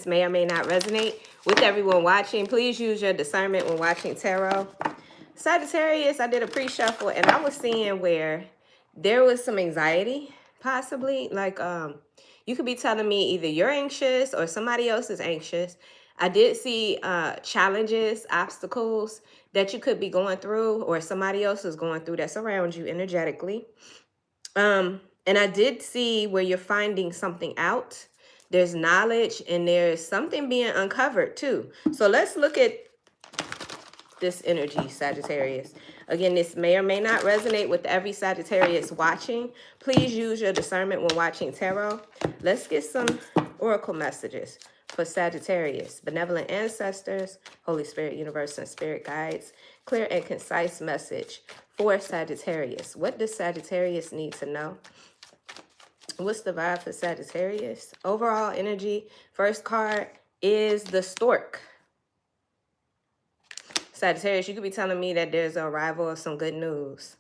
may or may not resonate with everyone watching. Please use your discernment when watching tarot. Sagittarius, I did a pre-shuffle and I was seeing where there was some anxiety, possibly. Like, you could be telling me either you're anxious or somebody else is anxious. I did see challenges, obstacles that you could be going through or somebody else is going through that's around you energetically. And I did see where you're finding something out. There's knowledge and there's something being uncovered too. So let's look at this energy, Sagittarius. Again, this may or may not resonate with every Sagittarius watching. Please use your discernment when watching tarot. Let's get some oracle messages for Sagittarius. Benevolent ancestors, Holy Spirit, universe, and spirit guides. Clear and concise message for Sagittarius. What does Sagittarius need to know? What's the vibe for Sagittarius? Overall energy, first card is the stork. Sagittarius, you could be telling me that there's an arrival of some good news.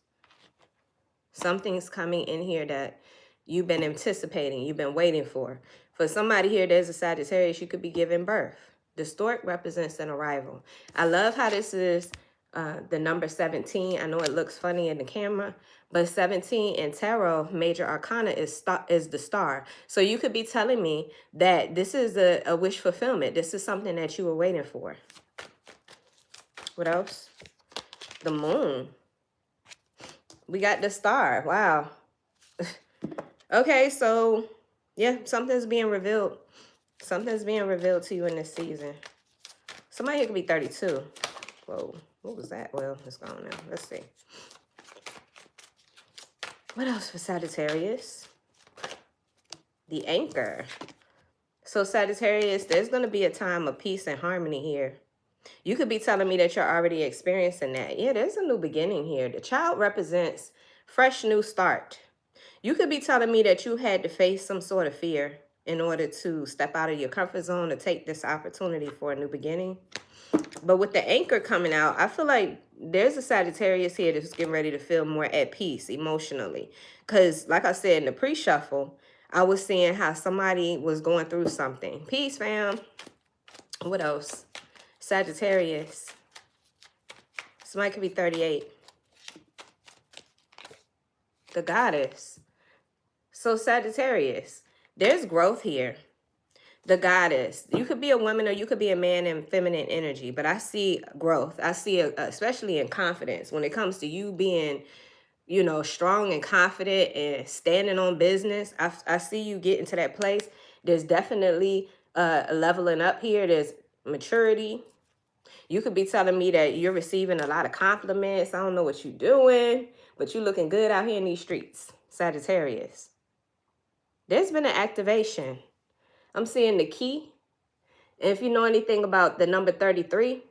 Something's coming in here that you've been anticipating, you've been waiting for. For somebody here, there's a Sagittarius, you could be giving birth. The stork represents an arrival. I love how this is the number 17. I know it looks funny in the camera, but 17 in tarot, major arcana, is the star. So you could be telling me that this is a wish fulfillment. This is something that you were waiting for. What else? The moon. We got the star. Wow. Okay, so yeah, something's being revealed. Something's being revealed to you in this season. Somebody here could be 32. Whoa, what was that? Well, it's gone now. Let's see. What else for Sagittarius? The anchor. So Sagittarius, there's going to be a time of peace and harmony here. You could be telling me that you're already experiencing that. Yeah, there's a new beginning here. The child represents fresh new start. You could be telling me that you had to face some sort of fear in order to step out of your comfort zone to take this opportunity for a new beginning. But with the anchor coming out, I feel like there's a Sagittarius here that's getting ready to feel more at peace emotionally. Because like I said in the pre-shuffle, I was seeing how somebody was going through something. Peace, fam. What else? Sagittarius. Somebody could be 38. The goddess. So Sagittarius, there's growth here. The goddess. You could be a woman or you could be a man in feminine energy, but I see growth. I see, especially in confidence, when it comes to you being, you know, strong and confident and standing on business. I see you getting to that place. There's definitely a leveling up here. There's maturity. You could be telling me that you're receiving a lot of compliments. I don't know what you're doing, but you're looking good out here in these streets, Sagittarius. There's been an activation. I'm seeing the key. And if you know anything about the number 33,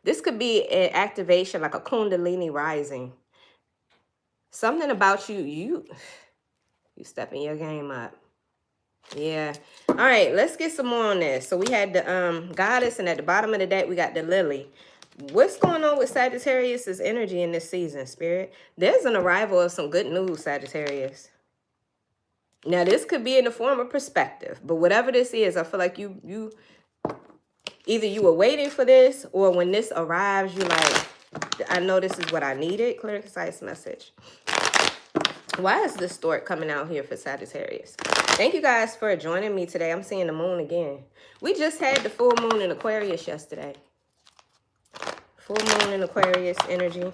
this could be an activation like a Kundalini rising. Something about you stepping your game up. Yeah. All right, let's get some more on this. So we had the goddess, and at the bottom of the deck, we got the lily. What's going on with Sagittarius's energy in this season, Spirit? There's an arrival of some good news, Sagittarius. Now, this could be in the form of perspective, but whatever this is, I feel like you either you were waiting for this, or when this arrives, you're like, I know this is what I needed. Clear and concise message. Why is this stork coming out here for Sagittarius? Thank you guys for joining me today. I'm seeing the moon again. We just had the full moon in Aquarius yesterday. Full moon in Aquarius energy.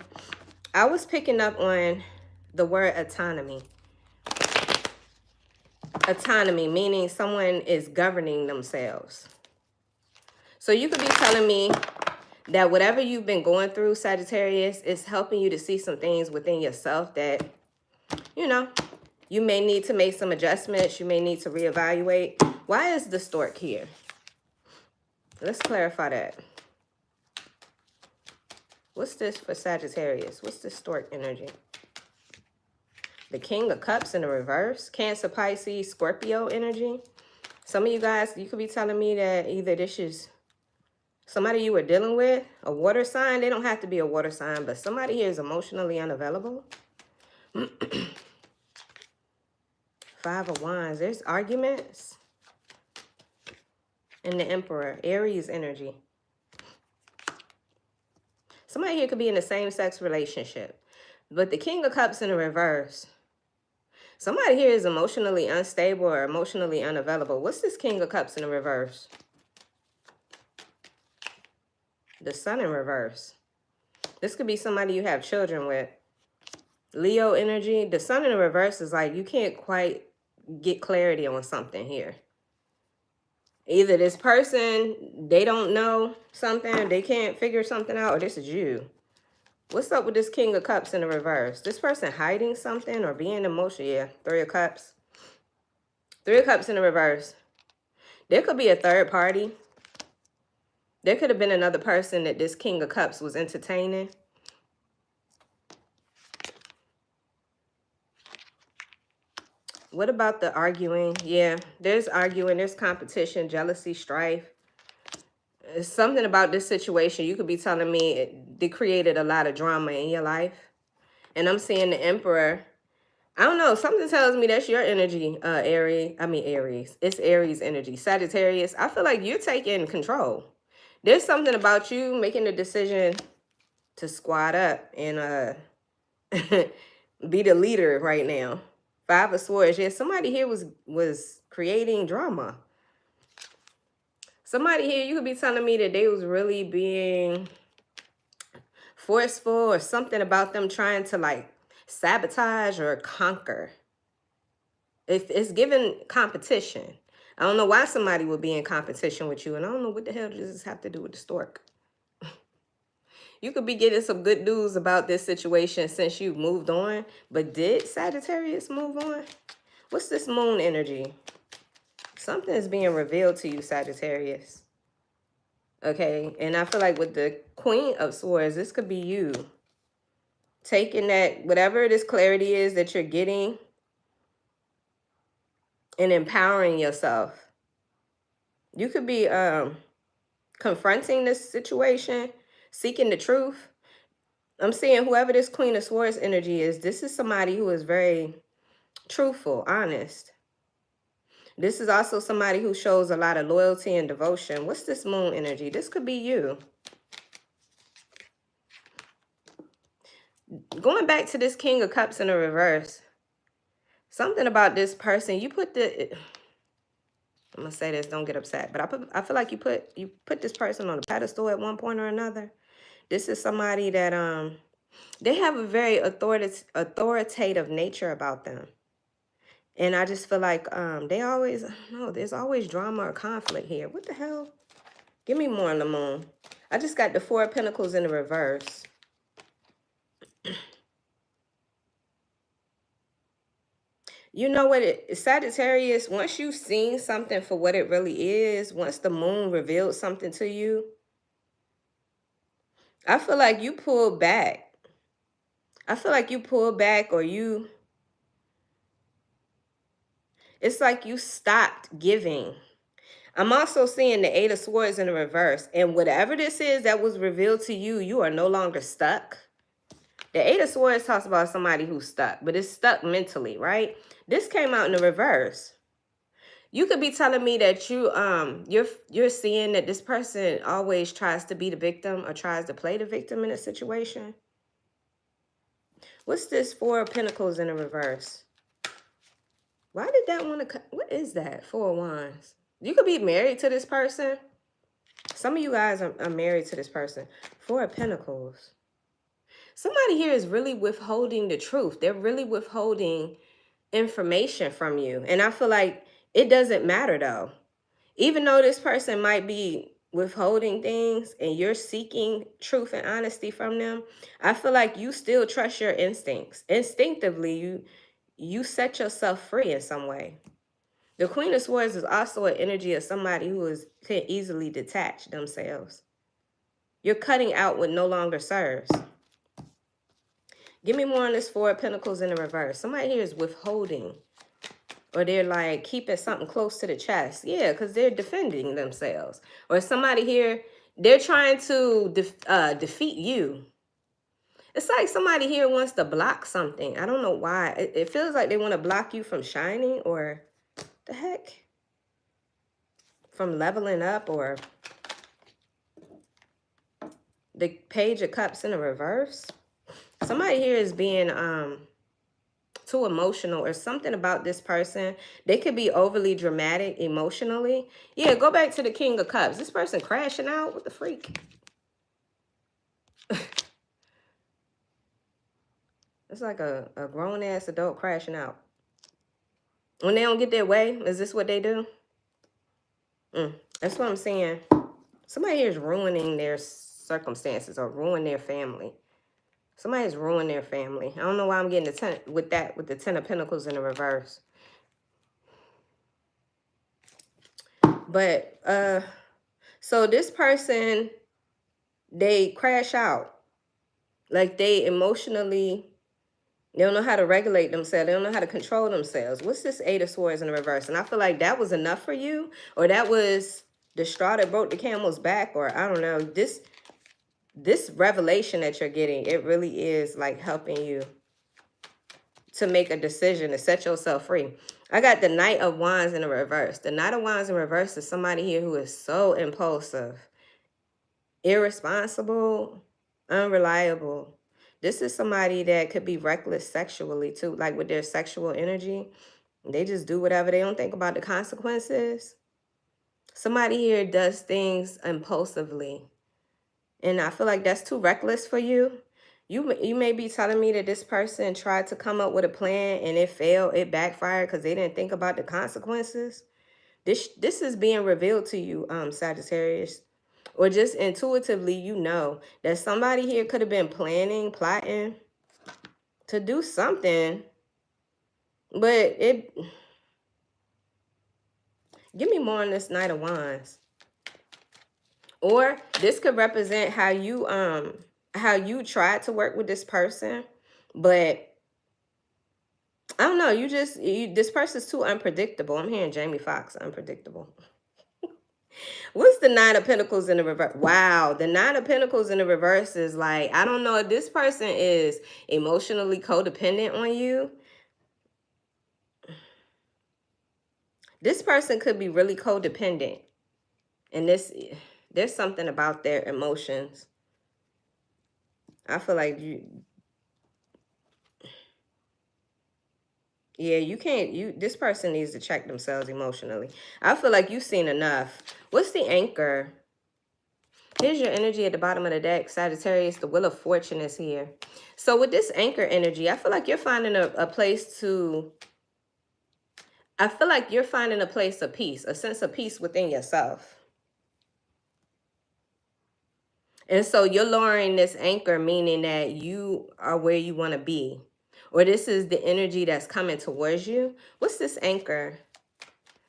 I was picking up on the word autonomy. Autonomy, meaning someone is governing themselves. So you could be telling me that whatever you've been going through, Sagittarius, is helping you to see some things within yourself that, you know, you may need to make some adjustments. You may need to reevaluate. Why is the stork here? Let's clarify that. What's this for Sagittarius? What's the stork energy? The King of Cups in the reverse. Cancer, Pisces, Scorpio energy. Some of you guys, you could be telling me that either this is somebody you were dealing with, a water sign. They don't have to be a water sign, but somebody here is emotionally unavailable. Five of Wands. There's arguments. And the Emperor, Aries energy. Somebody here could be in a same-sex relationship. But the King of Cups in the reverse. Somebody here is emotionally unstable or emotionally unavailable. What's this King of Cups in the reverse? The Sun in reverse. This could be somebody you have children with. Leo energy. The Sun in the reverse is like you can't quite get clarity on something here. Either this person, they don't know something, they can't figure something out, or this is you. What's up with this King of Cups in the reverse? This person hiding something or being emotional? Yeah, Three of Cups. Three of Cups in the reverse. There could be a third party. There could have been another person that this King of Cups was entertaining. What about the arguing? Yeah, there's arguing, there's competition, jealousy, strife. It's something about this situation. You could be telling me it created a lot of drama in your life. And I'm seeing the Emperor. I don't know. Something tells me that's your energy, Aries. It's Aries energy. Sagittarius, I feel like you're taking control. There's something about you making the decision to squat up and be the leader right now. Five of Swords. Yeah, somebody here was creating drama. Somebody here, you could be telling me that they was really being forceful or something about them trying to like sabotage or conquer. It's given competition. I don't know why somebody would be in competition with you, and I don't know what the hell does this have to do with the stork. You could be getting some good news about this situation since you've moved on, but did Sagittarius move on? What's this moon energy? Something is being revealed to you, Sagittarius. Okay, and I feel like with the Queen of Swords, this could be you taking that, whatever this clarity is that you're getting, and empowering yourself. You could be confronting this situation, seeking the truth. I'm seeing whoever this Queen of Swords energy is, this is somebody who is very truthful, honest. This is also somebody who shows a lot of loyalty and devotion. What's this moon energy? This could be you. Going back to this King of Cups in the reverse. Something about this person, you put the... I'm gonna say this, don't get upset, but I feel like you put this person on a pedestal at one point or another. This is somebody that they have a very authoritative nature about them. And I just feel like they always, I don't know, there's always drama or conflict here. What the hell? Give me more on the moon. I just got the Four of Pentacles in the reverse. You know what, Sagittarius, once you've seen something for what it really is, once the moon revealed something to you, I feel like you pulled back. I feel like you pulled back, or it's like you stopped giving. I'm also seeing the Eight of Swords in the reverse. And whatever this is that was revealed to you, you are no longer stuck. The Eight of Swords talks about somebody who's stuck, but it's stuck mentally, right? This came out in the reverse. You could be telling me that you're seeing that this person always tries to be the victim or tries to play the victim in a situation. What's this Four of Pentacles in the reverse? Why did that want to... What is that? Four of Wands. You could be married to this person. Some of you guys are married to this person. Four of Pentacles. Somebody here is really withholding the truth. They're really withholding information from you. And I feel like it doesn't matter though. Even though this person might be withholding things and you're seeking truth and honesty from them, I feel like you still trust your instincts. Instinctively, you set yourself free in some way. The Queen of Swords is also an energy of somebody who can easily detach themselves. You're cutting out what no longer serves. Give me more on this Four of Pentacles in the reverse. Somebody here is withholding. Or they're like keeping something close to the chest. Yeah, because they're defending themselves. Or somebody here, they're trying to defeat you. It's like somebody here wants to block something. I don't know why. It feels like they want to block you from shining, or the heck? from leveling up, or the Page of Cups in the reverse. Somebody here is being too emotional, or something about this person. They could be overly dramatic emotionally. Yeah, go back to the King of Cups. This person crashing out. What the freak? It's like a grown-ass adult crashing out. When they don't get their way, is this what they do? That's what I'm saying. Somebody here is ruining their circumstances or ruin their family. Somebody's ruined their family. I don't know why I'm getting with the Ten of Pentacles in the reverse. But, so this person, they crash out. Like they emotionally, they don't know how to regulate themselves. They don't know how to control themselves. What's this Eight of Swords in the reverse? And I feel like that was enough for you, or that was the straw that broke the camel's back, or I don't know. This revelation that you're getting, it really is like helping you to make a decision to set yourself free. I got the Knight of Wands in the reverse. The Knight of Wands in reverse is somebody here who is so impulsive, irresponsible, unreliable. This is somebody that could be reckless sexually too, like with their sexual energy. They just do whatever. They don't think about the consequences. Somebody here does things impulsively. And I feel like that's too reckless for you. You may be telling me that this person tried to come up with a plan and it failed, it backfired because they didn't think about the consequences. This is being revealed to you, Sagittarius. Or just intuitively, you know that somebody here could have been planning, plotting to do something. But give me more on this Knight of Wands. Or this could represent how you tried to work with this person, but I don't know, this person's too unpredictable. I'm hearing Jamie Foxx, unpredictable. What's the Nine of Pentacles in the reverse? Wow, the Nine of Pentacles in the reverse is like, I don't know if this person is emotionally codependent on you. This person could be really codependent. And there's something about their emotions. I feel like this person needs to check themselves emotionally. I feel like you've seen enough. What's the Anchor? Here's your energy at the bottom of the deck, Sagittarius. The Wheel of Fortune is here. So with this Anchor energy, I feel like you're finding a place to... I feel like you're finding a place of peace, a sense of peace within yourself. And so you're lowering this anchor, meaning that you are where you want to be. Or this is the energy that's coming towards you. What's this anchor?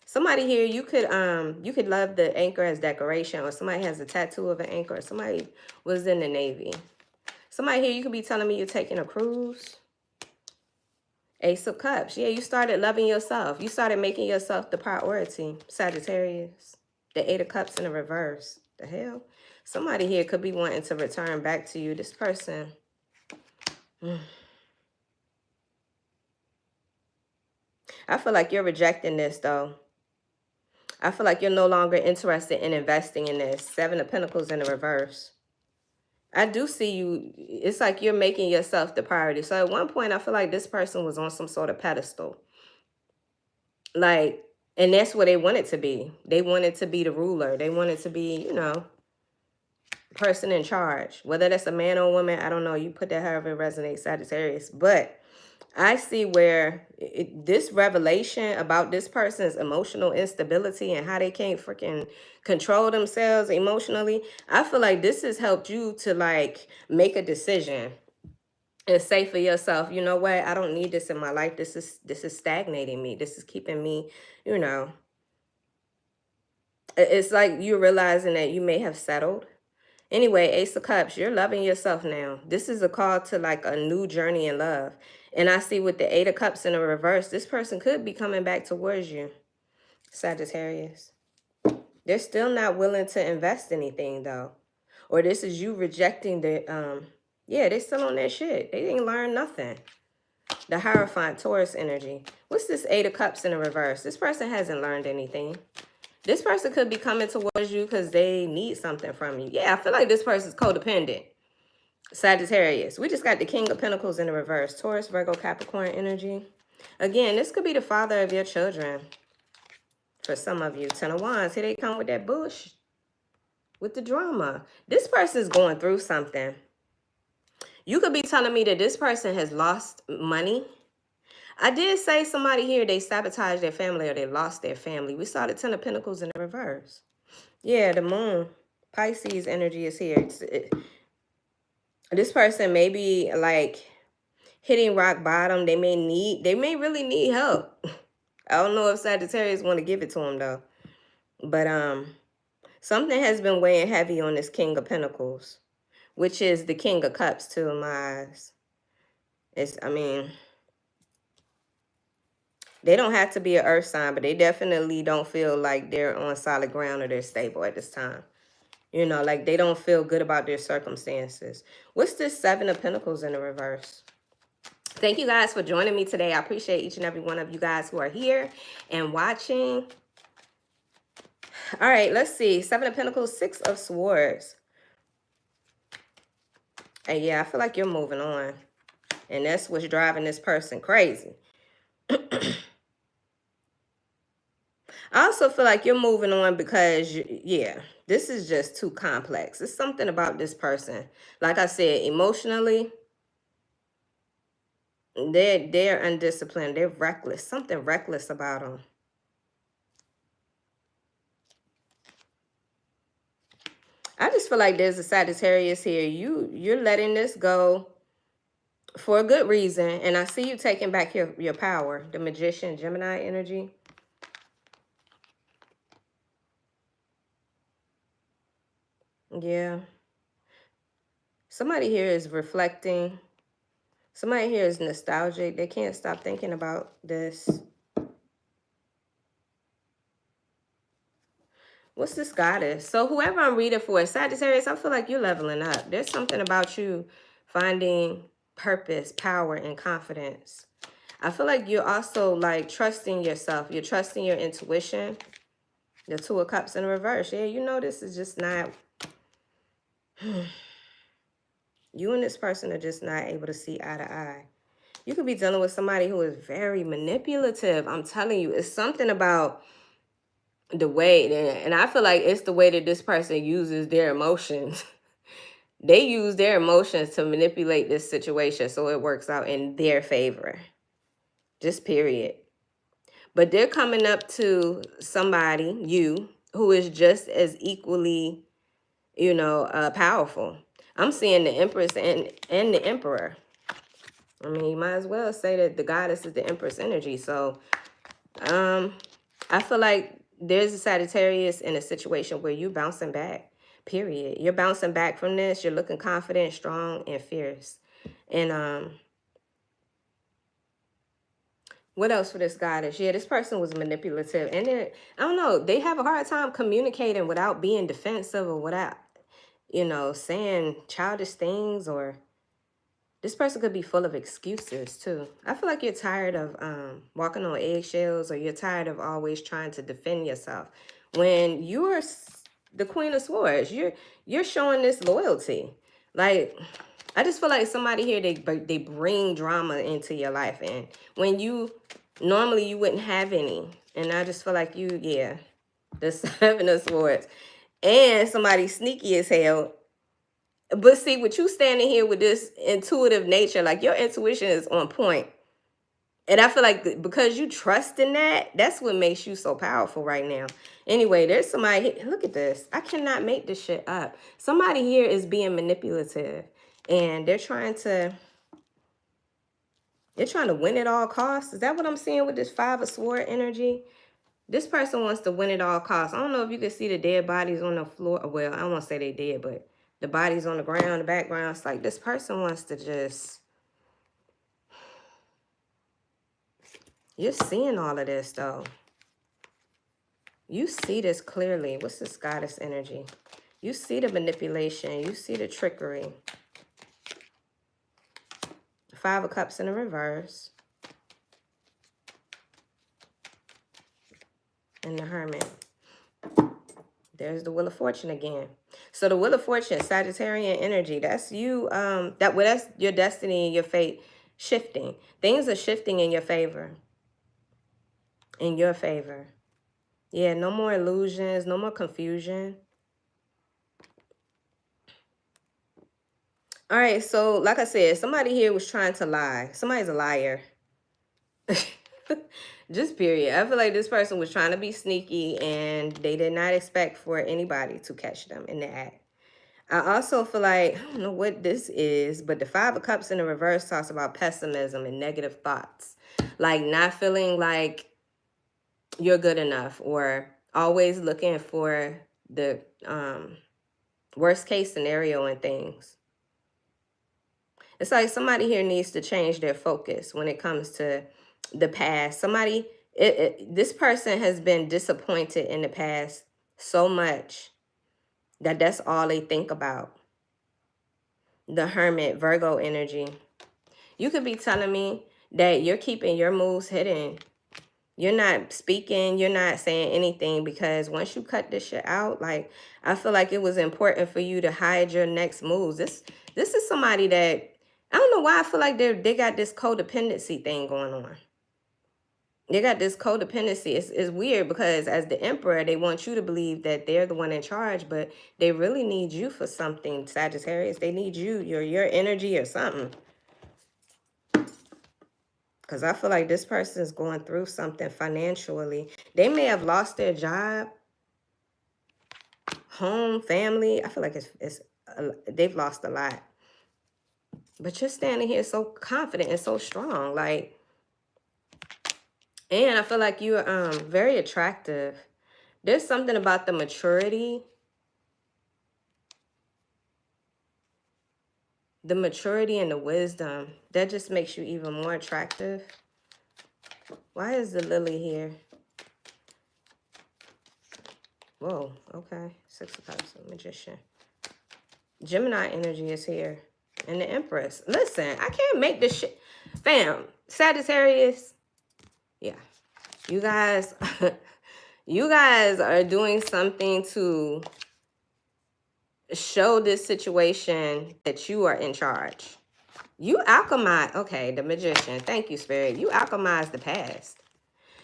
Somebody here, you could love the anchor as decoration, or somebody has a tattoo of an anchor, or somebody was in the Navy. Somebody here, you could be telling me you're taking a cruise. Ace of Cups. Yeah, you started loving yourself. You started making yourself the priority, Sagittarius. The Eight of Cups in the reverse. The hell? Somebody here could be wanting to return back to you. This person. I feel like you're rejecting this, though. I feel like you're no longer interested in investing in this. Seven of Pentacles in the reverse. I do see you. It's like you're making yourself the priority. So at one point, I feel like this person was on some sort of pedestal. Like, and that's what they wanted to be. They wanted to be the ruler. They wanted to be, you know, person in charge. Whether that's a man or a woman, I don't know. You put that however it resonates, Sagittarius. But I see where this revelation about this person's emotional instability and how they can't freaking control themselves emotionally. I feel like this has helped you to like make a decision and say for yourself, you know what? I don't need this in my life. This is stagnating me. This is keeping me, you know. It's like you're realizing that you may have settled. Anyway, Ace of Cups, you're loving yourself now. This is a call to like a new journey in love. And I see with the Eight of Cups in the reverse, this person could be coming back towards you, Sagittarius. They're still not willing to invest anything, though. Or this is you rejecting the, yeah, they're still on that shit. They didn't learn nothing. The Hierophant, Taurus energy. What's this Eight of Cups in the reverse? This person hasn't learned anything. This person could be coming towards you because they need something from you. Yeah, I feel like this person's codependent. Sagittarius. We just got the King of Pentacles in the reverse. Taurus, Virgo, Capricorn energy. Again, this could be the father of your children. For some of you. Ten of Wands. Here they come with that bush. With the drama. This person's going through something. You could be telling me that this person has lost money. I did say somebody here, they sabotaged their family or they lost their family. We saw the Ten of Pentacles in the reverse. Yeah, the moon. Pisces energy is here. This person may be like hitting rock bottom. They may really need help. I don't know if Sagittarius want to give it to them though. But something has been weighing heavy on this King of Pentacles, which is the King of Cups too in my eyes. I mean, they don't have to be an earth sign, but they definitely don't feel like they're on solid ground or they're stable at this time. You know, like they don't feel good about their circumstances. What's this Seven of Pentacles in the reverse? Thank you guys for joining me today. I appreciate each and every one of you guys who are here and watching. All right, let's see. Seven of Pentacles, Six of Swords. And yeah, I feel like you're moving on. And that's what's driving this person crazy. I also feel like you're moving on because, yeah, this is just too complex. It's something about this person. Like I said, emotionally, they're undisciplined. They're reckless. Something reckless about them. I just feel like there's a Sagittarius here. You're letting this go for a good reason. And I see you taking back your power. The Magician, Gemini energy. Yeah. Somebody here is reflecting. Somebody here is nostalgic. They can't stop thinking about this. What's this goddess? So whoever I'm reading for, Sagittarius, I feel like you're leveling up. There's something about you finding purpose, power, and confidence. I feel like you're also like trusting yourself. You're trusting your intuition. The Two of Cups in reverse. Yeah, you know this is just not... You and this person are just not able to see eye to eye. You could be dealing with somebody who is very manipulative. I'm telling you, it's something about the way, and I feel like it's the way that this person uses their emotions. They use their emotions to manipulate this situation so it works out in their favor. Just period. But they're coming up to somebody, you, who is just as equally, you know, powerful. I'm seeing the Empress and the Emperor. I mean, you might as well say that the goddess is the Empress energy. So, I feel like there's a Sagittarius in a situation where you're bouncing back, period. You're bouncing back from this. You're looking confident, strong, and fierce. And what else for this goddess? Yeah, this person was manipulative. And then, I don't know, they have a hard time communicating without being defensive or without, you know, saying childish things. Or this person could be full of excuses too. I feel like you're tired of walking on eggshells, or you're tired of always trying to defend yourself. When you're the Queen of Swords, you're showing this loyalty. Like, I just feel like somebody here, they bring drama into your life, and when you normally you wouldn't have any. And I just feel like yeah, the Seven of Swords, and somebody sneaky as hell. But see, with you standing here with this intuitive nature, like your intuition is on point. And I feel like because you trust in that, that's what makes you so powerful right now. Anyway, there's somebody, look at this. I cannot make this shit up. Somebody here is being manipulative, and they're trying to win at all costs. Is that what I'm seeing with this Five of Swords energy? This person wants to win at all costs. I don't know if you can see the dead bodies on the floor. Well, I don't want to say they dead, but the bodies on the ground, the background. It's like this person wants to just... You're seeing all of this, though. You see this clearly. What's this goddess energy? You see the manipulation. You see the trickery. Five of Cups in the reverse. And the Hermit. There's the Wheel of Fortune again. So the Wheel of Fortune, Sagittarian energy, that's you, that's your destiny and your fate shifting. Things are shifting in your favor. In your favor. Yeah, no more illusions, no more confusion. All right, so like I said, somebody here was trying to lie. Somebody's a liar. Just period. I feel like this person was trying to be sneaky and they did not expect for anybody to catch them in the act. I also feel like, I don't know what this is, but the Five of Cups in the reverse talks about pessimism and negative thoughts. Like not feeling like you're good enough or always looking for the worst case scenario in things. It's like somebody here needs to change their focus when it comes to the past. This person has been disappointed in the past so much that that's all they think about. The Hermit, Virgo energy. You could be telling me that you're keeping your moves hidden. You're not speaking, you're not saying anything because once you cut this shit out, like I feel like it was important for you to hide your next moves. This is somebody that I don't know why I feel like they got this codependency thing going on. They got this codependency. It's weird because as the Emperor, they want you to believe that they're the one in charge, but they really need you for something, Sagittarius. They need you, your energy or something. Because I feel like this person is going through something financially. They may have lost their job, home, family. I feel like they've lost a lot. But you're standing here so confident and so strong. Like, and I feel like you're very attractive. There's something about the maturity. The maturity and the wisdom. That just makes you even more attractive. Why is the lily here? Whoa, okay. Six of Cups, Magician. Gemini energy is here. And the Empress. Listen, I can't make this shit. Fam, Sagittarius. Yeah. You guys, you guys are doing something to show this situation that you are in charge. You alchemize. Okay, the Magician. Thank you, Spirit. You alchemize the past.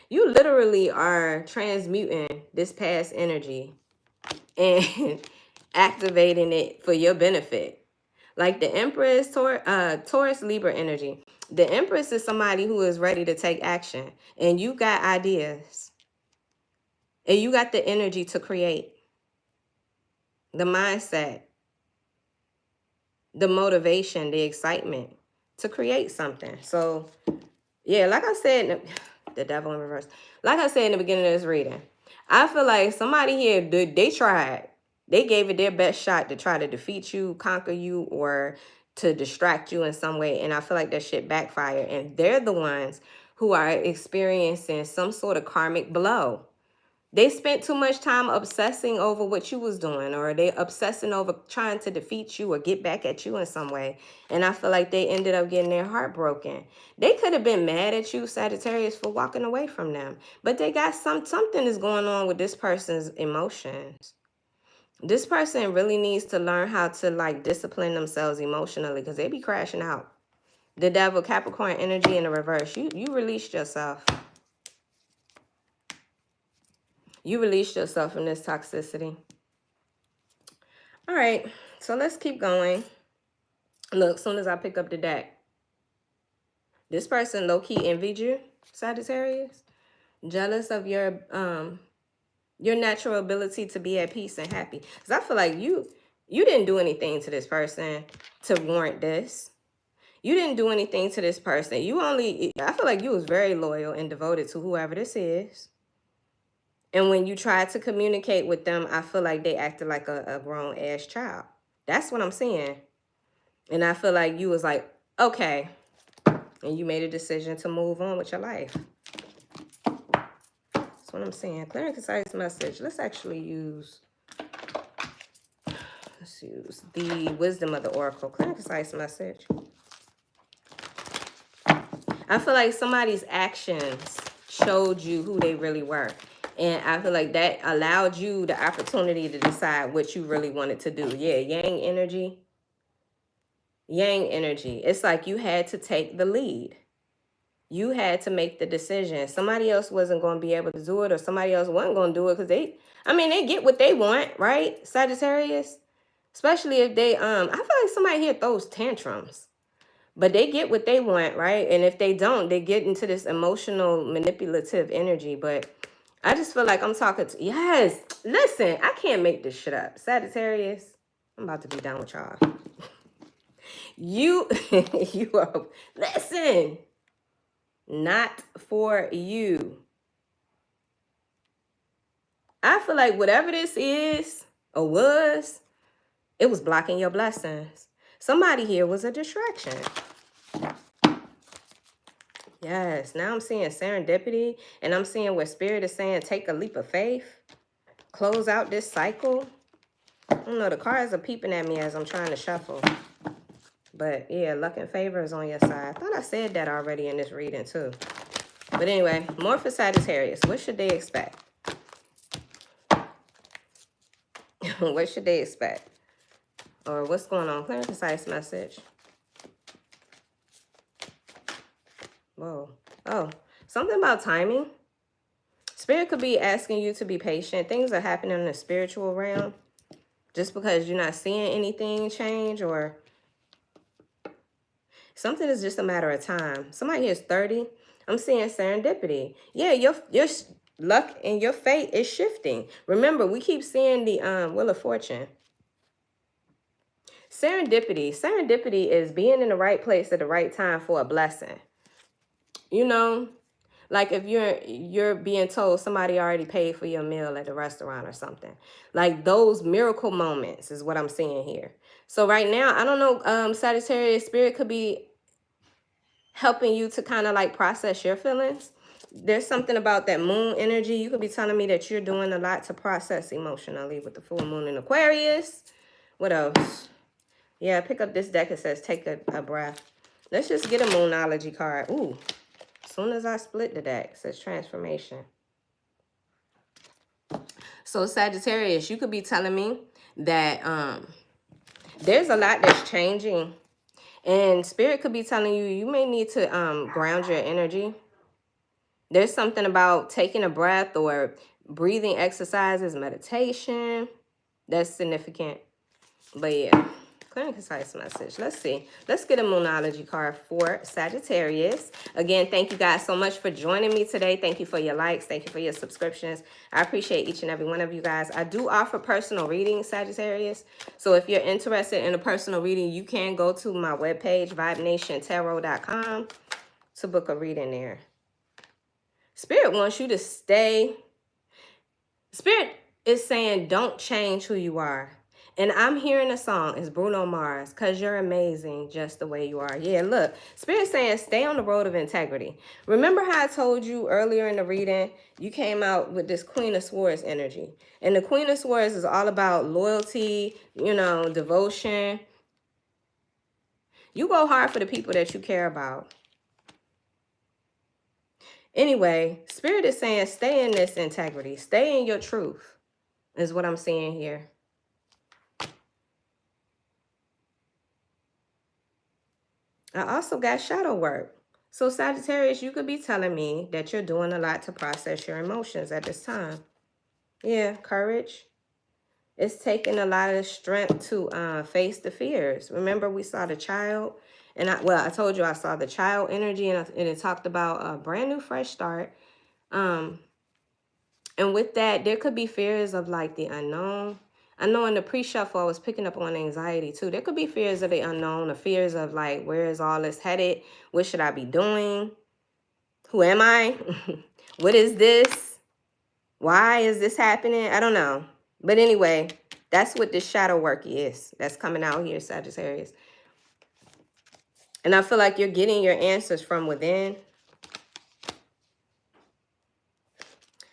You literally are transmuting this past energy and activating it for your benefit. Like the Empress, Taurus, Libra energy. The Empress is somebody who is ready to take action. And you got ideas. And you got the energy to create. The mindset. The motivation, the excitement to create something. So, yeah, like I said, the devil in reverse. Like I said in the beginning of this reading, I feel like somebody here, they tried. They gave it their best shot to try to defeat you, conquer you, or to distract you in some way. And I feel like that shit backfired. And they're the ones who are experiencing some sort of karmic blow. They spent too much time obsessing over what you was doing, or they obsessing over trying to defeat you or get back at you in some way. And I feel like they ended up getting their heart broken. They could have been mad at you, Sagittarius, for walking away from them. But they got something is going on with this person's emotions. This person really needs to learn how to like discipline themselves emotionally because they be crashing out. The devil, Capricorn energy in the reverse. You released yourself. You released yourself from this toxicity. All right, so let's keep going. Look, as soon as I pick up the deck, this person low-key envied you, Sagittarius. Jealous of your natural ability to be at peace and happy. Because I feel like you didn't do anything to this person to warrant this. You didn't do anything to this person. I feel like you was very loyal and devoted to whoever this is. And when you tried to communicate with them, I feel like they acted like a grown-ass child. That's what I'm seeing. And I feel like you was like, okay. And you made a decision to move on with your life. That's what I'm saying. Clear and concise message. Let's use the wisdom of the oracle. Clear and concise message. I feel like somebody's actions showed you who they really were. And I feel like that allowed you the opportunity to decide what you really wanted to do. Yeah, yang energy. Yang energy. It's like you had to take the lead. You had to make the decision. Somebody else wasn't going to be able to do it, or somebody else wasn't going to do it because they get what they want, right? Sagittarius. Especially if they, I feel like somebody here throws tantrums. But they get what they want, right? And if they don't, they get into this emotional, manipulative energy. But I just feel like I'm talking to, yes, listen, I can't make this shit up. Sagittarius, I'm about to be done with y'all. You, you are, listen, not for you. I feel like whatever this is or was, it was blocking your blessings. Somebody here was a distraction. Yes, now I'm seeing serendipity, and I'm seeing where Spirit is saying take a leap of faith, close out this cycle. I don't know, the cards are peeping at me as I'm trying to shuffle. But yeah, luck and favor is on your side. I thought I said that already in this reading too. But anyway, more for Sagittarius. What should they expect? What should they expect? Or what's going on? Clear and concise message. Whoa. Oh, something about timing. Spirit could be asking you to be patient. Things are happening in the spiritual realm. Just because you're not seeing anything change, or something is just a matter of time. Somebody here is 30. I'm seeing serendipity. Yeah, your luck and your fate is shifting. Remember, we keep seeing the Wheel of Fortune. Serendipity. Serendipity is being in the right place at the right time for a blessing. You know, like if you're being told somebody already paid for your meal at the restaurant or something. Like those miracle moments is what I'm seeing here. So right now, I don't know, Sagittarius, Spirit could be helping you to kind of like process your feelings. There's something about that moon energy. You could be telling me that you're doing a lot to process emotionally with the full moon in Aquarius. What else? Yeah, pick up this deck. It says take a breath. Let's just get a moonology card. Ooh. As soon as I split the deck, it says transformation. So Sagittarius, you could be telling me that there's a lot that's changing. And Spirit could be telling you, you may need to ground your energy. There's something about taking a breath or breathing exercises, meditation. That's significant. But yeah. Clear and concise message. Let's see. Let's get a moonology card for Sagittarius. Again, thank you guys so much for joining me today. Thank you for your likes. Thank you for your subscriptions. I appreciate each and every one of you guys. I do offer personal readings, Sagittarius. So if you're interested in a personal reading, you can go to my webpage, vibenationtarot.com, to book a reading there. Spirit wants you to stay. Spirit is saying don't change who you are. And I'm hearing a song. It's Bruno Mars, because you're amazing just the way you are. Yeah, look. Spirit saying stay on the road of integrity. Remember how I told you earlier in the reading, you came out with this Queen of Swords energy. And the Queen of Swords is all about loyalty, you know, devotion. You go hard for the people that you care about. Anyway, Spirit is saying stay in this integrity. Stay in your truth is what I'm seeing here. I also got shadow work. So Sagittarius, you could be telling me that you're doing a lot to process your emotions at this time. Yeah, courage. It's taking a lot of strength to face the fears. Remember, we saw the child. And I told you I saw the child energy, and it talked about a brand new fresh start. And with that, there could be fears of like the unknown. I know in the pre-shuffle, I was picking up on anxiety too. There could be fears of the unknown, or fears of like, where is all this headed? What should I be doing? Who am I? What is this? Why is this happening? I don't know. But anyway, that's what this shadow work is. That's coming out here, Sagittarius. And I feel like you're getting your answers from within.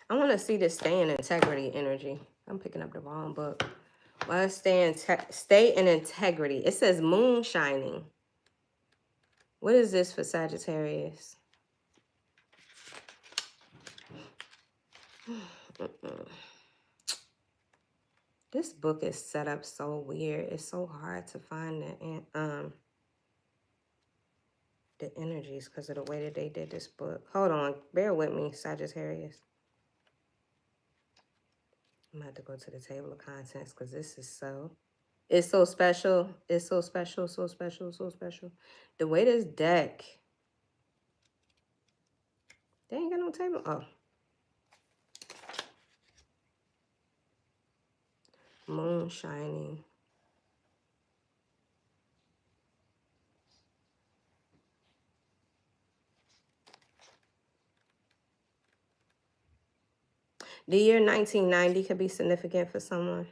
I want to see this stay in integrity energy. I'm picking up the wrong book. Well, stay in integrity. It says moon shining. What is this for Sagittarius? This book is set up so weird. It's so hard to find the energies because of the way that they did this book. Hold on. Bear with me, Sagittarius. I'm going to have to go to the table of contents because this is so... It's so special. It's so special, so special, so special. The way this deck... They ain't got no table. Oh. Moon shining. The year 1990 could be significant for someone.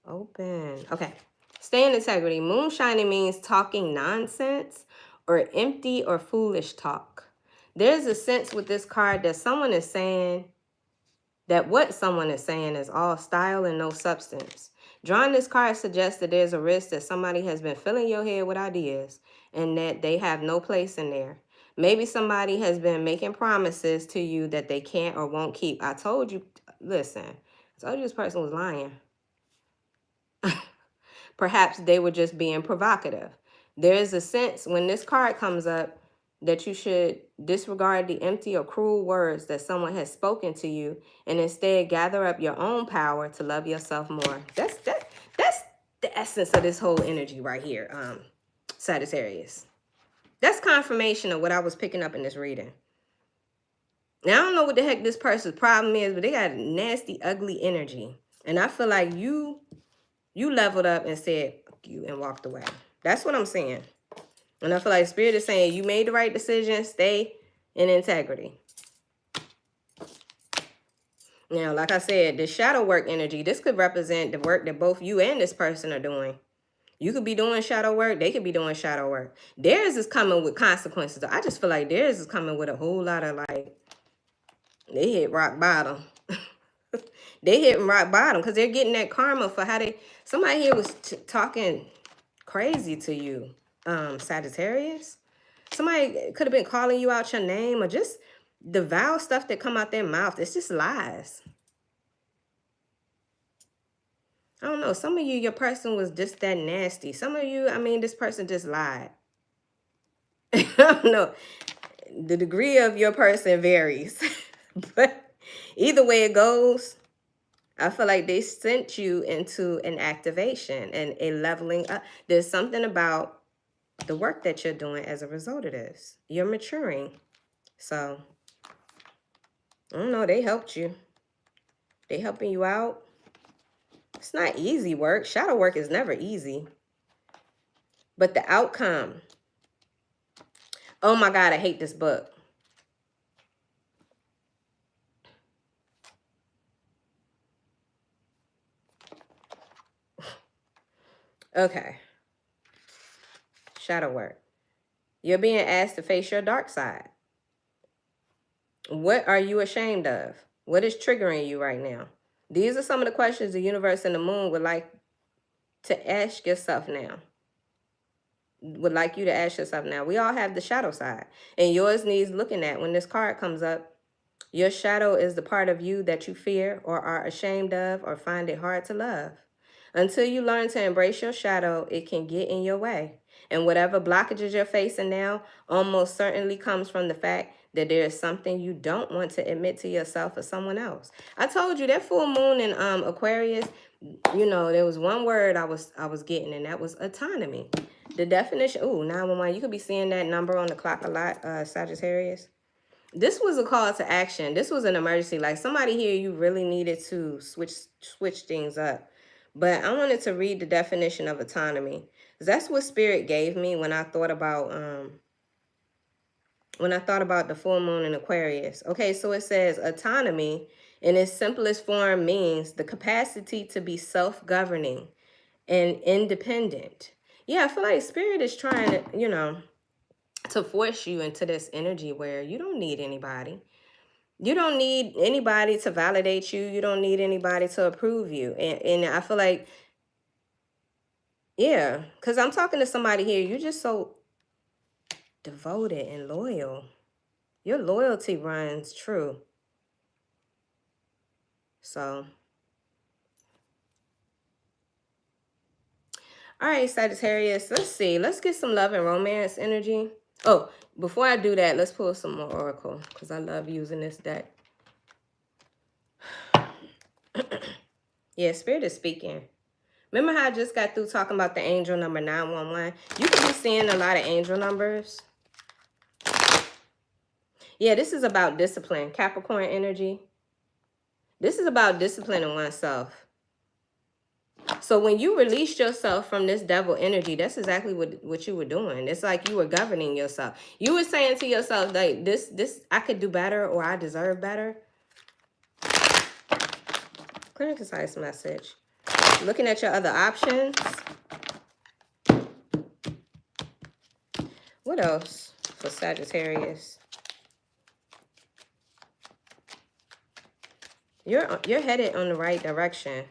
Open. Okay. Stay in integrity. Moon shining means talking nonsense or empty or foolish talk. There's a sense with this card that someone is saying that what someone is saying is all style and no substance. Drawing this card suggests that there's a risk that somebody has been filling your head with ideas and that they have no place in there. Maybe somebody has been making promises to you that they can't or won't keep. I told you, listen, I told you this person was lying. Perhaps they were just being provocative. There is a sense when this card comes up that you should disregard the empty or cruel words that someone has spoken to you and instead gather up your own power to love yourself more. That's the essence of this whole energy right here, Sagittarius. That's confirmation of what I was picking up in this reading. Now, I don't know what the heck this person's problem is, but they got nasty, ugly energy. And I feel like you leveled up and said, fuck you, and walked away. That's what I'm saying. And I feel like Spirit is saying you made the right decision. Stay in integrity. Now, like I said, the shadow work energy, this could represent the work that both you and this person are doing. You could be doing shadow work. They could be doing shadow work. Theirs is coming with consequences. I just feel like theirs is coming with a whole lot of like, they hit rock bottom. They hitting rock bottom because they're getting that karma for how they... Somebody here was talking crazy to you, Sagittarius. Somebody could have been calling you out your name or just the vile stuff that come out their mouth. It's just lies. I don't know. Some of you, your person was just that nasty. Some of you, I mean, this person just lied. I don't know. The degree of your person varies. But either way it goes, I feel like they sent you into an activation and a leveling up. There's something about the work that you're doing as a result of this. You're maturing. So, I don't know. They helped you. They helping you out. It's not easy work. Shadow work is never easy. But the outcome. Oh my God, I hate this book. Okay. Shadow work. You're being asked to face your dark side. What are you ashamed of? What is triggering you right now? These are some of the questions the universe and the moon would like to ask yourself now. Would like you to ask yourself now. We all have the shadow side. And yours needs looking at. When this card comes up, your shadow is the part of you that you fear or are ashamed of or find it hard to love. Until you learn to embrace your shadow, it can get in your way. And whatever blockages you're facing now almost certainly comes from the fact that there is something you don't want to admit to yourself or someone else. I told you that full moon in Aquarius, you know, there was one word I was getting, and that was autonomy. The definition, 911, you could be seeing that number on the clock a lot, Sagittarius. This was a call to action. This was an emergency. Like somebody here, you really needed to switch things up. But I wanted to read the definition of autonomy. That's what Spirit gave me when I thought about the full moon in Aquarius. Okay, so it says autonomy in its simplest form means the capacity to be self-governing and independent. Yeah, I feel like Spirit is trying to, you know, to force you into this energy where you don't need anybody. You don't need anybody to validate you. You don't need anybody to approve you. And I feel like, yeah, because I'm talking to somebody here. You're just so devoted and loyal. Your loyalty runs true. So, all right, Sagittarius, let's see. Let's get some love and romance energy. Oh, before I do that, let's pull some more oracle because I love using this deck. Yeah, Spirit is speaking. Remember how I just got through talking about the angel number 911? You could be seeing a lot of angel numbers. Yeah, this is about discipline. Capricorn energy. This is about disciplining oneself. So when you released yourself from this devil energy, that's exactly what you were doing. It's like you were governing yourself. You were saying to yourself, like, this, I could do better, or I deserve better. Clear and concise message. Looking at your other options. What else for Sagittarius? You're headed on the right direction.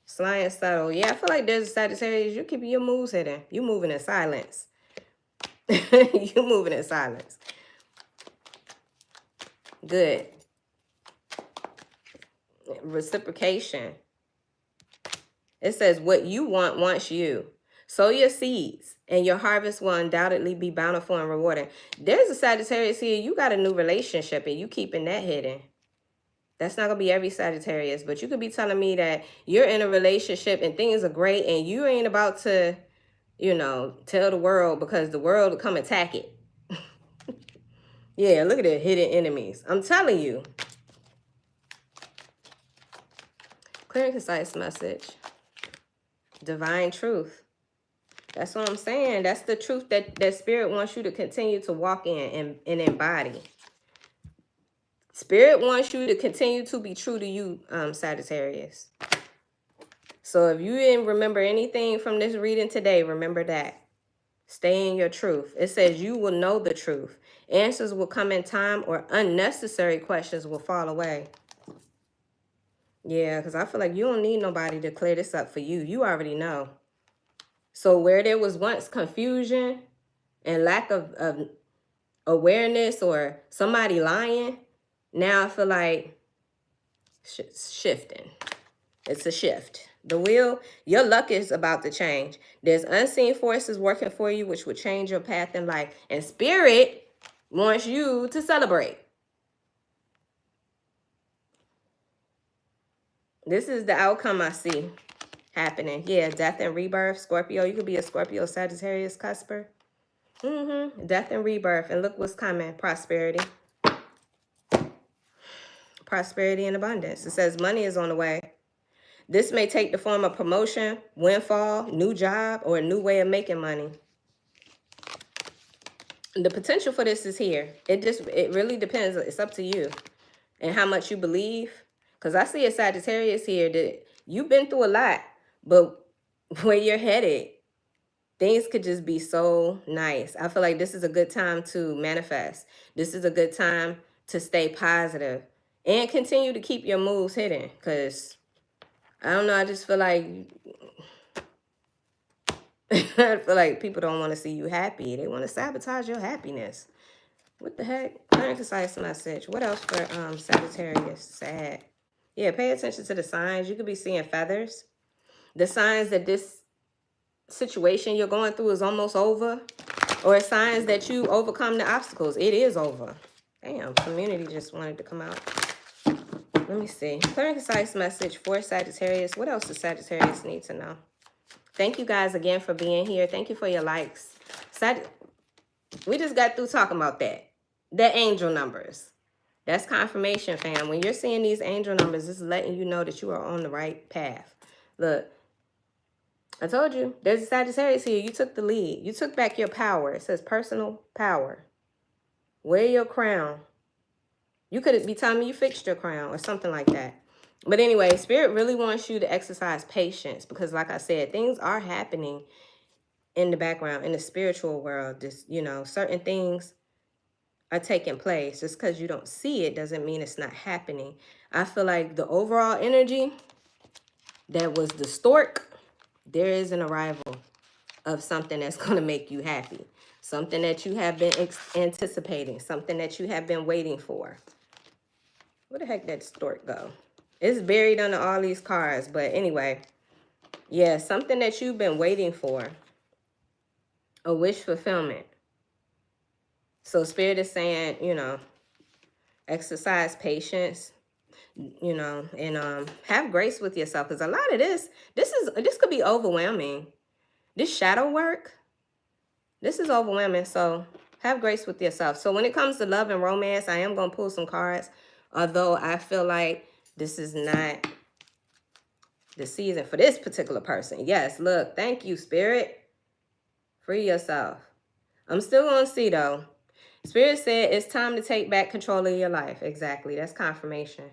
Sly and subtle. Yeah, I feel like there's a Sagittarius. You keep your moves hidden. You moving in silence. You moving in silence. Good. Reciprocation. It says what you want wants you. Sow your seeds and your harvest will undoubtedly be bountiful and rewarding. There's a Sagittarius here. You got a new relationship and you keeping that hidden. That's not going to be every Sagittarius, but you could be telling me that you're in a relationship and things are great and you ain't about to, you know, tell the world because the world will come attack it. Yeah, look at the hidden enemies. I'm telling you. Clear and concise message. Divine truth. That's what I'm saying. That's the truth that Spirit wants you to continue to walk in and embody. Spirit wants you to continue to be true to you, Sagittarius. So if you didn't remember anything from this reading today, remember that. Stay in your truth. It says you will know the truth. Answers will come in time or unnecessary questions will fall away. Yeah, because I feel like you don't need nobody to clear this up for you. You already know. So where there was once confusion and lack of awareness or somebody lying, now I feel like shifting. It's a shift. The wheel, your luck is about to change. There's unseen forces working for you, which will change your path in life. And Spirit wants you to celebrate. This is the outcome I see happening. Yeah, death and rebirth. Scorpio, you could be a Scorpio, Sagittarius, cusper. Death and rebirth. And look what's coming. Prosperity. Prosperity and abundance. It says money is on the way. This may take the form of promotion, windfall, new job, or a new way of making money. The potential for this is here. It really depends. It's up to you and how much you believe. Because I see a Sagittarius here that you've been through a lot, but where you're headed, things could just be so nice. I feel like this is a good time to manifest. This is a good time to stay positive and continue to keep your moves hidden. Because I don't know, I just feel like I feel like people don't want to see you happy. They want to sabotage your happiness. What the heck? Clear and concise message. What else for Sagittarius? Sad. Yeah, pay attention to the signs. You could be seeing feathers. The signs that this situation you're going through is almost over. Or signs that you overcome the obstacles. It is over. Damn, community just wanted to come out. Let me see. Clear and concise message for Sagittarius. What else does Sagittarius need to know? Thank you guys again for being here. Thank you for your likes. We just got through talking about that. The angel numbers. That's confirmation, fam. When you're seeing these angel numbers, this is letting you know that you are on the right path. Look, I told you, there's a Sagittarius here. You took the lead. You took back your power. It says personal power. Wear your crown. You could be telling me you fixed your crown or something like that. But anyway, Spirit really wants you to exercise patience because, like I said, things are happening in the background, in the spiritual world. Just, you know, certain things are taking place. Just because you don't see it doesn't mean it's not happening. I feel like the overall energy that was the stork, there is an arrival of something that's going to make you happy. Something that you have been anticipating. Something that you have been waiting for. Where the heck did stork go? It's buried under all these cards. But anyway, yeah, something that you've been waiting for. A wish fulfillment. So Spirit is saying, you know, exercise patience, you know, and have grace with yourself. Because a lot of this could be overwhelming. This shadow work, this is overwhelming. So have grace with yourself. So when it comes to love and romance, I am going to pull some cards. Although I feel like this is not the season for this particular person. Yes, look, thank you, Spirit. Free yourself. I'm still going to see, though. Spirit said it's time to take back control of your life. Exactly. That's confirmation.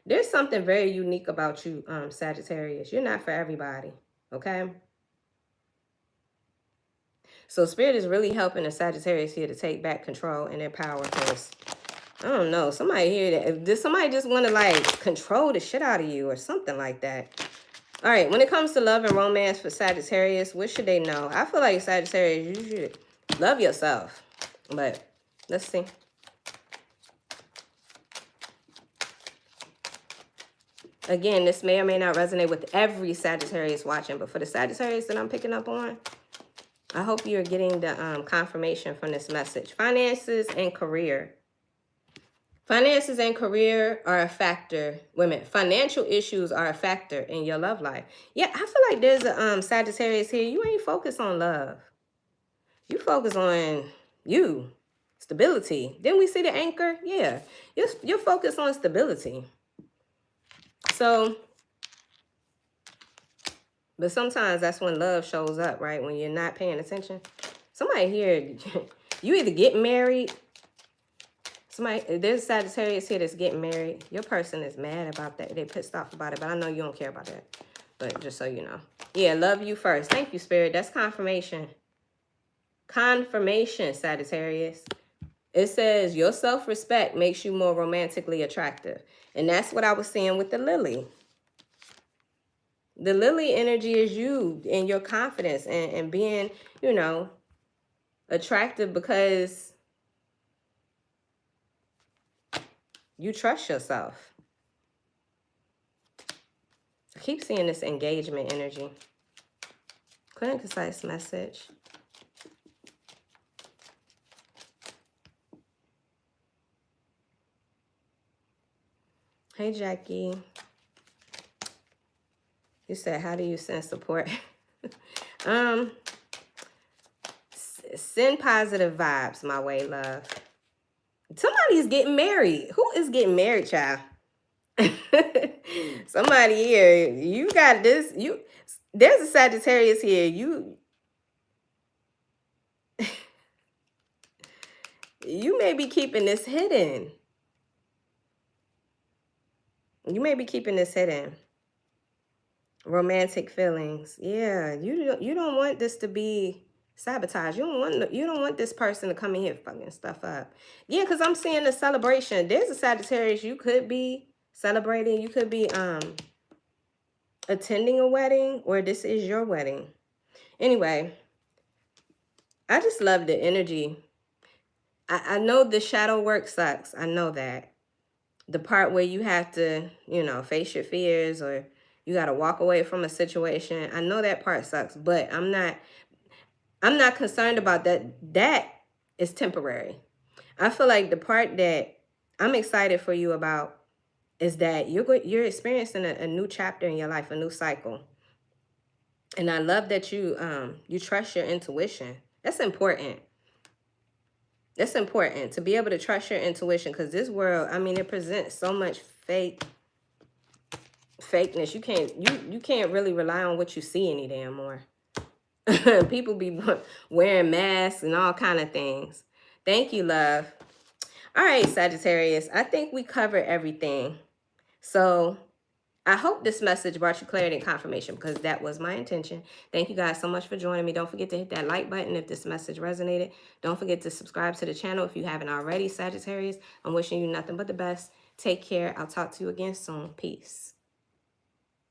There's something very unique about you, Sagittarius. You're not for everybody, okay? So Spirit is really helping the Sagittarius here to take back control and their power, because I don't know, somebody here, does somebody just want to like control the shit out of you or something like that? All right, when it comes to love and romance for Sagittarius, what should they know? I feel like Sagittarius, you should love yourself, but let's see. Again, this may or may not resonate with every Sagittarius watching, but for the Sagittarius that I'm picking up on, I hope you're getting the confirmation from this message. Finances and career. Finances and career are a factor. Women, financial issues are a factor in your love life. Yeah, I feel like there's a Sagittarius here. You ain't focused on love. You focus on you. Stability. Didn't we see the anchor? Yeah. You're focused on stability. So, but sometimes that's when love shows up, right? When you're not paying attention. Somebody here, you either get married. There's a Sagittarius here that's getting married. Your person is mad about that. They're pissed off about it, but I know you don't care about that. But just so you know. Yeah, love you first. Thank you, Spirit. That's confirmation. Confirmation, Sagittarius. It says your self-respect makes you more romantically attractive. And that's what I was seeing with the lily. The lily energy is you and your confidence and being, you know, attractive because you trust yourself. I keep seeing this engagement energy. Clear and concise message. Hey, Jackie. You said, how do you send support? Send positive vibes my way, love. Somebody's getting married. Who is getting married, child? Somebody here, you got this. There's a Sagittarius here. You may be keeping this hidden. You may be keeping this hidden. Romantic feelings. Yeah, you don't want this to be sabotage. You don't want this person to come in here fucking stuff up. Yeah, because I'm seeing a celebration. There's a Sagittarius you could be celebrating. You could be attending a wedding, or this is your wedding. Anyway, I just love the energy. I know the shadow work sucks. I know that. The part where you have to, you know, face your fears, or you got to walk away from a situation. I know that part sucks, but I'm not concerned about that. That is temporary. I feel like the part that I'm excited for you about is that you're experiencing a new chapter in your life, a new cycle. And I love that you trust your intuition. That's important. That's important, to be able to trust your intuition, because this world, I mean, it presents so much fakeness. You can't really rely on what you see any damn more. People be wearing masks and all kind of things. Thank you, love. All right, Sagittarius, I think we covered everything. So I hope this message brought you clarity and confirmation, because that was my intention. Thank you guys so much for joining me. Don't forget to hit that like button if this message resonated. Don't forget to subscribe to the channel if you haven't already, Sagittarius. I'm wishing you nothing but the best. Take care. I'll talk to you again soon. Peace.